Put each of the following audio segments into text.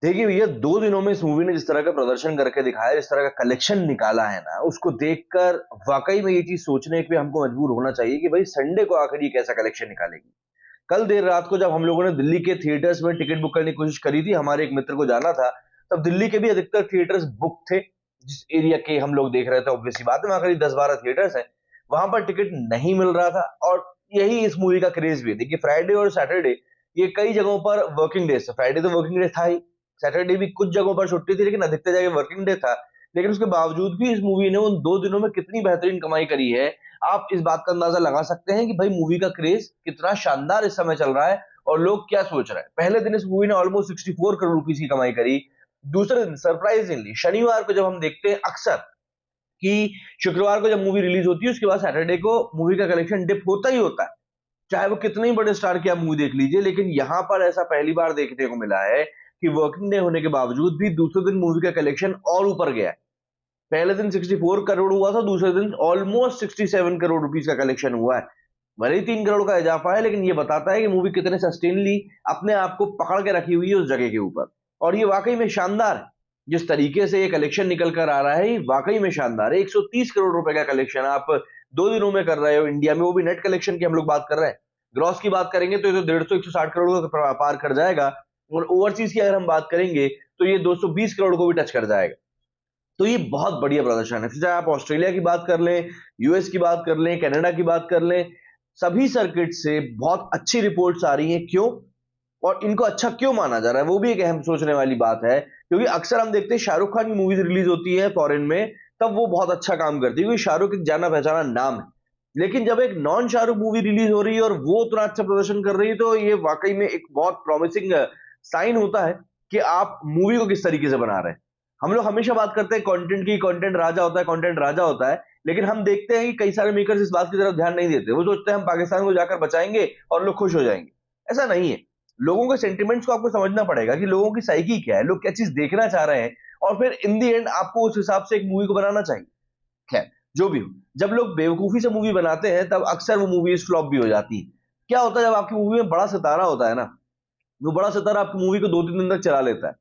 देखिए भैया, 2 दिनों में इस मूवी ने जिस तरह का प्रदर्शन करके दिखाया, जिस तरह का कलेक्शन निकाला है ना, उसको देखकर वाक़ई में ये चीज़ सोचने पे हमको मजबूर होना चाहिए कि भाई संडे को आखिर ये कैसा कलेक्शन निकालेगी। कल देर रात को जब हम लोगों ने दिल्ली के थिएटर्स में टिकट बुक करने की कोशिश करी थी, हमारे एक मित्र को जाना था, तब दिल्ली के भी अधिकतर थिएटर्स बुक थे। जिस एरिया के हम लोग देख रहे थे, ऑब्वियस सी बात है, वहाँ करीब 10-12 थिएटर्स हैं। वहाँ पर टिकट नहीं मिल रहा था और यही इस मूवी का क्रेज़ भी है। देखिए फ्राइडे और सैटरडे ये कई जगहों पर वर्किंग डेज़ थे। फ्राइडे तो वर्किंग डे था ही, सैटरडे भी कुछ जगहों पर छुट्टी थी, लेकिन अधिकतर जगह वर्किंग डे था। लेकिन उसके बावजूद भी इस मूवी ने उन 2 दिनों में कितनी बेहतरीन कमाई करी है, आप इस बात का अंदाज़ा लगा सकते हैं कि भाई मूवी का क्रेज़ कितना शानदार इस समय चल रहा है और लोग क्या सोच रहे हैं। पहले दिन इस मूवी ने ऑलमोस्ट 64 करोड़ रुपीस की कमाई करी। दूसरे दिन सरप्राइजिंगली शनिवार को जब हम देखते हैं अक्सर कि शुक्रवार को जब मूवी रिलीज होती है, उसके बाद सैटरडे को मूवी का कलेक्शन डिप होता ही होता है। चाहे वो कितने ही बड़े स्टार की आप मूवी देख लीजिए, लेकिन यहाँ पर ऐसा पहली बार देखने को मिला है कि वर्किंग डे होने के बावजूद भी दूसरे दिन मूवी का कलेक्शन और ऊपर गया है। पहले दिन 64 करोड़ हुआ था, दूसरे दिन ऑलमोस्ट 67 करोड़ रुपीस का कलेक्शन हुआ है। भले ही 3 करोड़ का इजाफा है, लेकिन ये बताता है कि मूवी कितने सस्टेनली अपने आप को पकड़ के रखी हुई है उस जगह के ऊपर। और ये वाकई में शानदार है। जिस तरीके से ये कलेक्शन निकल कर आ रहा है, ये वाकई में शानदार है। 130 करोड़ रुपए का कलेक्शन आप 2 दिनों में कर रहे हो इंडिया में, वो भी नेट कलेक्शन की हम लोग बात कर रहे हैं। ग्रॉस की बात करेंगे तो ये तो 150-160 करोड़ को पार कर जाएगा और ओवरसीज की अगर हम बात करेंगे तो ये 220 करोड़ को भी टच कर जाएगा। तो ये बहुत बढ़िया प्रदर्शन है। फिर चाहे आप ऑस्ट्रेलिया की बात कर लें, यूएस की बात कर लें, कनाडा की बात कर लें, सभी सर्किट से बहुत अच्छी रिपोर्ट्स आ रही हैं। क्यों? और इनको अच्छा क्यों माना जा रहा है, वो भी एक अहम सोचने वाली बात है। क्योंकि अक्सर हम देखते हैं शाहरुख खान की मूवीज रिलीज होती है फॉरेन में, तब वो बहुत अच्छा काम करती है क्योंकि शाहरुख एक जाना पहचाना नाम है। लेकिन जब एक नॉन शाहरुख मूवी रिलीज हो रही है और वो उतना अच्छा प्रदर्शन कर रही है, तो ये वाकई में एक बहुत प्रॉमिसिंग साइन होता है कि आप मूवी को किस तरीके से बना रहे हैं। हम लोग हमेशा बात करते हैं कंटेंट की, कंटेंट राजा होता है, कंटेंट राजा होता है। लेकिन हम देखते हैं कि कई सारे मेकर्स इस बात की तरफ ध्यान नहीं देते। वो सोचते हैं हम पाकिस्तान को जाकर बचाएंगे और लोग खुश हो जाएंगे। ऐसा नहीं है। लोगों के सेंटिमेंट्स को आपको समझना पड़ेगा कि लोगों की साइकी क्या है, लोग क्या चीज देखना चाह रहे हैं, और फिर इन दी एंड आपको उस हिसाब से एक मूवी को बनाना चाहिए। खैर, जो भी हो, जब लोग बेवकूफी से मूवी बनाते हैं तब अक्सर वो मूवीज फ्लॉप भी हो जाती है। क्या होता है जब आपकी मूवी में बड़ा सितारा होता है ना, वो बड़ा सितारा आपकी मूवी को 2-3 दिन तक चला लेता है।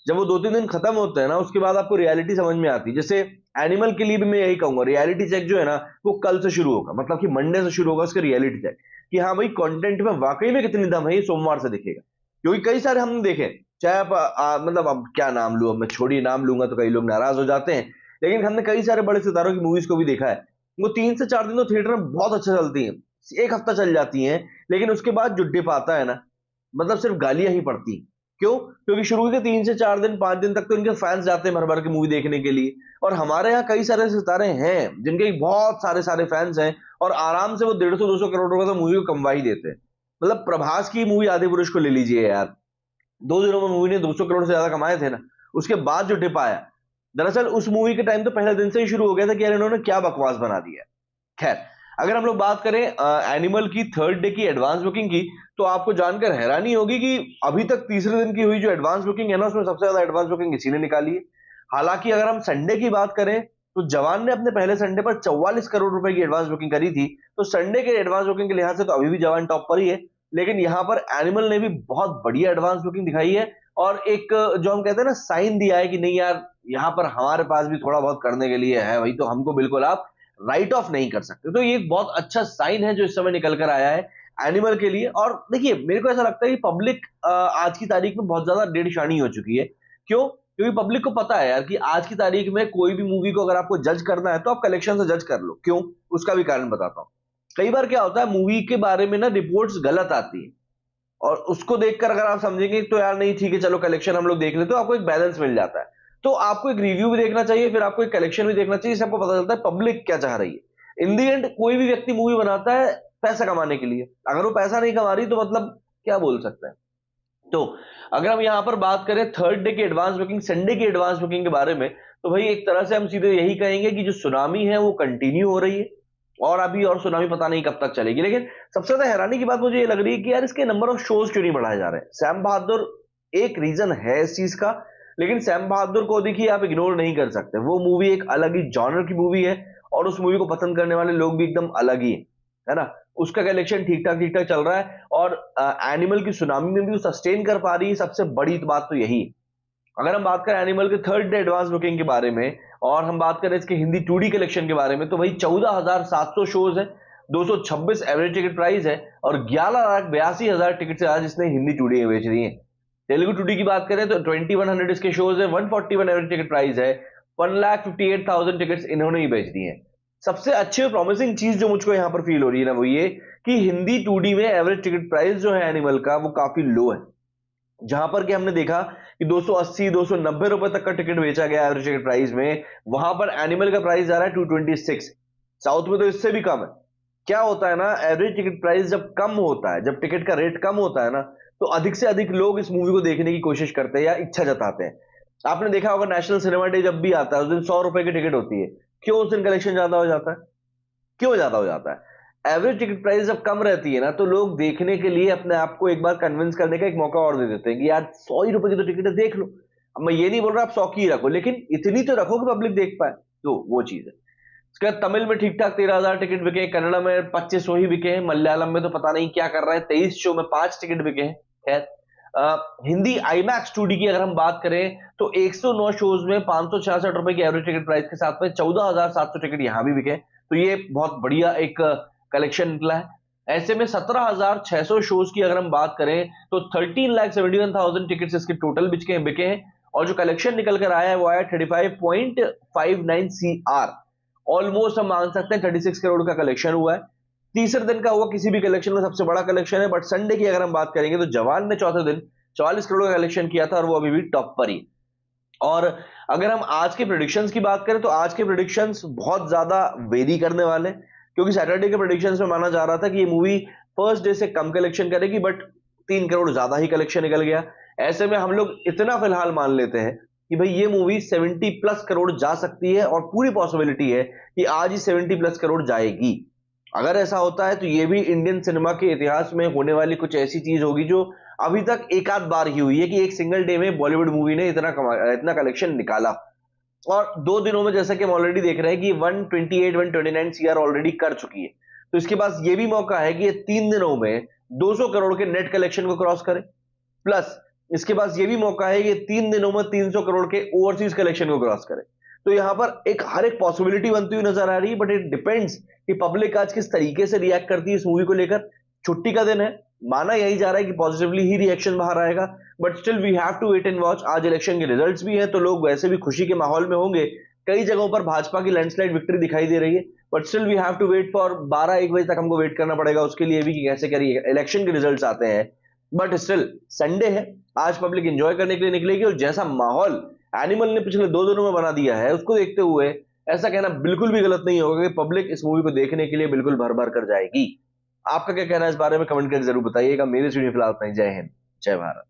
जब वो 2-3 दिन खत्म होते हैं ना, उसके बाद आपको रियलिटी समझ में आती है। जैसे एनिमल के लिए भी मैं यही कहूंगा, रियलिटी चेक जो है ना, वो कल से शुरू होगा, मतलब कि मंडे से शुरू होगा उसका रियलिटी चेक, कि हाँ भाई कंटेंट में वाकई में कितनी दम है, ये सोमवार से दिखेगा। क्योंकि कई सारे हमने देखे, चाहे आप मतलब अब क्या नाम लूं, अब मैं छोड़िए, नाम लूंगा तो कई लोग नाराज हो जाते हैं। लेकिन हमने कई सारे बड़े सितारों की मूवीज को भी देखा है, वो 3 से 4 दिन तो थिएटर में बहुत अच्छा चलती हैं, एक हफ्ता चल जाती हैं, लेकिन उसके बाद जो डिप आता है ना, मतलब सिर्फ गालियां ही पड़ती हैं। क्यों? क्योंकि शुरू के 3 से 4 दिन 5 दिन तक तो इनके फैंस जाते हैं भर भर के मूवी देखने के लिए। और हमारे यहाँ कई सारे सितारे हैं जिनके बहुत सारे सारे फैंस हैं, और आराम से वो 150-200 करोड़ रुपए तो मूवी को कमवा ही देते हैं। मतलब प्रभास की मूवी आदि पुरुष को ले लीजिए यार, 2 दिनों में मूवी ने 200 करोड़ से ज्यादा कमाए थे ना। उसके बाद जो डिप आया, दरअसल उस मूवी के टाइम तो पहले दिन से ही शुरू हो गया था कि यार इन्होंने क्या बकवास बना दिया है। खैर, अगर हम लोग बात करें एनिमल की थर्ड डे की एडवांस बुकिंग की, तो आपको जानकर हैरानी होगी कि अभी तक तीसरे दिन की हुई जो एडवांस बुकिंग है ना, उसमें सबसे ज्यादा एडवांस बुकिंग इसी ने निकाली है। हालांकि अगर हम संडे की बात करें, तो जवान ने अपने पहले संडे पर 44 करोड़ रुपए की एडवांस बुकिंग करी थी। तो संडे के एडवांस बुकिंग के लिहाज से तो अभी भी जवान टॉप पर ही है। लेकिन यहाँ पर एनिमल ने भी बहुत बढ़िया एडवांस बुकिंग दिखाई है, और एक जो हम कहते हैं ना, साइन दिया है कि नहीं यार, यहाँ पर हमारे पास भी थोड़ा बहुत करने के लिए है भाई, तो हमको बिल्कुल आप राइट ऑफ नहीं कर सकते। तो ये एक बहुत अच्छा साइन है जो इस समय निकल कर आया है एनिमल के लिए। और देखिए, मेरे को ऐसा लगता है कि पब्लिक आज की तारीख में बहुत ज्यादा डेढ़शानी हो चुकी है। क्यों? क्योंकि पब्लिक को पता है यार कि आज की तारीख में कोई भी मूवी को अगर आपको जज करना है तो आप कलेक्शन से जज कर लो। क्यों? उसका भी कारण बताता हूँ। कई बार क्या होता है, मूवी के बारे में ना रिपोर्ट्स गलत आती है, और उसको देखकर अगर आप समझेंगे तो यार नहीं ठीक है, चलो कलेक्शन हम लोग देख लेते, तो आपको एक बैलेंस मिल जाता है। तो आपको एक रिव्यू भी देखना चाहिए, फिर आपको एक कलेक्शन भी देखना चाहिए, इससे आपको पता चलता है पब्लिक क्या चाह रही है। इन दी एंड कोई भी व्यक्ति मूवी बनाता है पैसा कमाने के लिए, अगर वो पैसा नहीं कमा रही तो मतलब क्या बोल सकते हैं। तो अगर हम यहां पर बात करें थर्ड डे की एडवांस बुकिंग, संडे की एडवांस बुकिंग के बारे में, तो भाई एक तरह से हम सीधे यही कहेंगे कि जो सुनामी है वो कंटिन्यू हो रही है, और अभी और सुनामी पता नहीं कब तक चलेगी। लेकिन सबसे ज्यादा हैरानी की बात मुझे ये लग रही है कि यार इसके नंबर ऑफ शोज क्यों नहीं बढ़ाए जा रहे हैं। सैम बहादुर एक रीजन है इस चीज का, लेकिन सैम बहादुर को देखिए आप इग्नोर नहीं कर सकते। वो मूवी एक अलग ही जॉनर की मूवी है, और उस मूवी को पसंद करने वाले लोग भी एकदम अलग ही है ना। उसका कलेक्शन ठीक ठाक चल रहा है, और एनिमल की सुनामी में भी वो सस्टेन कर पा रही है। सबसे बड़ी बात तो यही है। अगर हम बात करें एनिमल के थर्ड डे एडवांस बुकिंग के बारे में और हम बात करें इसके हिंदी 2D कलेक्शन के बारे में, तो वही 14,700 शोज है, 226 एवरेज टिकट प्राइस है और 11,82,000 टिकट से आज इसने हिंदी 2D में बेच दी है। तेलुगु 2D की बात करें तो 2100 इसके शोज है, 141 एवरेज टिकट प्राइस है, 1,58,000 टिकट्स इन्होंने ही बेच दी है। सबसे अच्छी और प्रॉमिसिंग चीज जो मुझको यहां पर फील हो रही है ना, वो ये कि हिंदी 2D में एवरेज टिकट प्राइस जो है एनिमल का वो काफी लो है। जहां पर कि हमने देखा कि 280 290 रुपए तक का टिकट बेचा गया एवरेज टिकट प्राइस में, वहां पर एनिमल का प्राइस जा रहा है 226। साउथ में तो इससे भी कम है। क्या होता है ना, एवरेज टिकट प्राइस जब कम होता है, जब टिकट का रेट कम होता है ना, तो अधिक से अधिक लोग इस मूवी को देखने की कोशिश करते हैं या इच्छा जताते हैं। आपने देखा होगा नेशनल सिनेमा डे जब भी आता है उस दिन 100 रुपए की टिकट होती है। क्यों उस दिन कलेक्शन ज्यादा हो जाता है? क्यों ज्यादा हो जाता है? एवरेज टिकट प्राइस जब कम रहती है ना, तो लोग देखने के लिए अपने आप को एक बार कन्विंस करने का एक मौका और दे देते हैं कि यार 100 ही रुपए की तो टिकट है, देख लो। अब मैं ये नहीं बोल रहा आप 100 की ही रखो, लेकिन इतनी तो रखो कि पब्लिक देख पाए, तो वो चीज है। उसके बाद तमिल में ठीक ठाक 13,000 टिकट बिके, कन्नड़ा में 2500 ही बिके हैं, मलयालम में तो पता नहीं क्या कर रहा है, 23 शो में 5 टिकट बिके हैं। खैर, हिंदी IMAX 2D की अगर हम बात करें तो 109 शोज में 566 रुपए की एवरेज टिकट प्राइस के साथ में 14,700 टिकट यहां भी बिके, तो ये बहुत बढ़िया एक कलेक्शन निकला है। ऐसे में 17,600 शोज की अगर हम बात करें तो 13,71,000 टिकट्स इसके टोटल बिके हैं और जो कलेक्शन निकल कर आया है वो आया 35.59 CR। ऑलमोस्ट हम मान सकते हैं 36 करोड़ का कलेक्शन हुआ है। तीसरे दिन का हुआ किसी भी कलेक्शन में सबसे बड़ा कलेक्शन है, बट संडे की अगर हम बात करेंगे तो जवान ने चौथे दिन 44 करोड़ का कलेक्शन किया था और वो अभी भी टॉप पर ही। और अगर हम आज के प्रेडिक्शंस की बात करें तो आज के प्रेडिक्शंस बहुत ज्यादा वेरी करने वाले हैं, क्योंकि सैटरडे के प्रेडिक्शंस में माना जा रहा था कि ये मूवी फर्स्ट डे से कम कलेक्शन करेगी, बट 3 करोड़ ज्यादा ही कलेक्शन निकल गया। ऐसे में हम लोग इतना फिलहाल मान लेते हैं कि भाई ये मूवी 70 प्लस करोड़ जा सकती है और पूरी पॉसिबिलिटी है कि आज ही 70 प्लस करोड़ जाएगी। अगर ऐसा होता है तो ये भी इंडियन सिनेमा के इतिहास में होने वाली कुछ ऐसी चीज होगी जो अभी तक एक आध बार ही हुई है कि एक सिंगल डे में बॉलीवुड मूवी ने इतना कलेक्शन निकाला। और 2 दिनों में जैसा कि हम ऑलरेडी देख रहे हैं कि 128 129 सीआर ऑलरेडी कर चुकी है, तो इसके पास ये भी मौका है कि ये 3 दिनों में 200 करोड़ के नेट कलेक्शन को क्रॉस करे, प्लस इसके पास ये भी मौका है कि 3 दिनों में 300 करोड़ के ओवरसीज कलेक्शन को क्रॉस करे। तो यहां पर एक हर एक पॉसिबिलिटी बनती हुई नजर आ रही है, बट इट डिपेंड्स कि पब्लिक आज किस तरीके से रिएक्ट करती है इस मूवी को लेकर। छुट्टी का दिन है, माना यही जा रहा है कि पॉजिटिवली ही रिएक्शन बाहर आएगा, but still we have to wait and watch. आज इलेक्शन के रिजल्ट्स भी हैं तो लोग वैसे भी खुशी के माहौल में होंगे। कई जगहों पर भाजपा की लैंडस्लाइड विक्ट्री दिखाई दे रही है, but still we have to wait for 12-1 बजे तक हमको वेट करना पड़ेगा उसके लिए भी कि कैसे करिए इलेक्शन के रिजल्ट्स आते हैं। बट स्टिल संडे है, आज पब्लिक एंजॉय करने के लिए निकलेगी और जैसा माहौल एनिमल ने पिछले 2 दिनों में बना दिया है उसको देखते हुए ऐसा कहना बिल्कुल भी गलत नहीं होगा कि पब्लिक इस मूवी को देखने के लिए बिल्कुल भर भर कर जाएगी। आपका क्या कहना है इस बारे में कमेंट करके जरूर बताइएगा। मेरे स्टूडियो फिलहाल इतना ही। जय हिंद, जय भारत।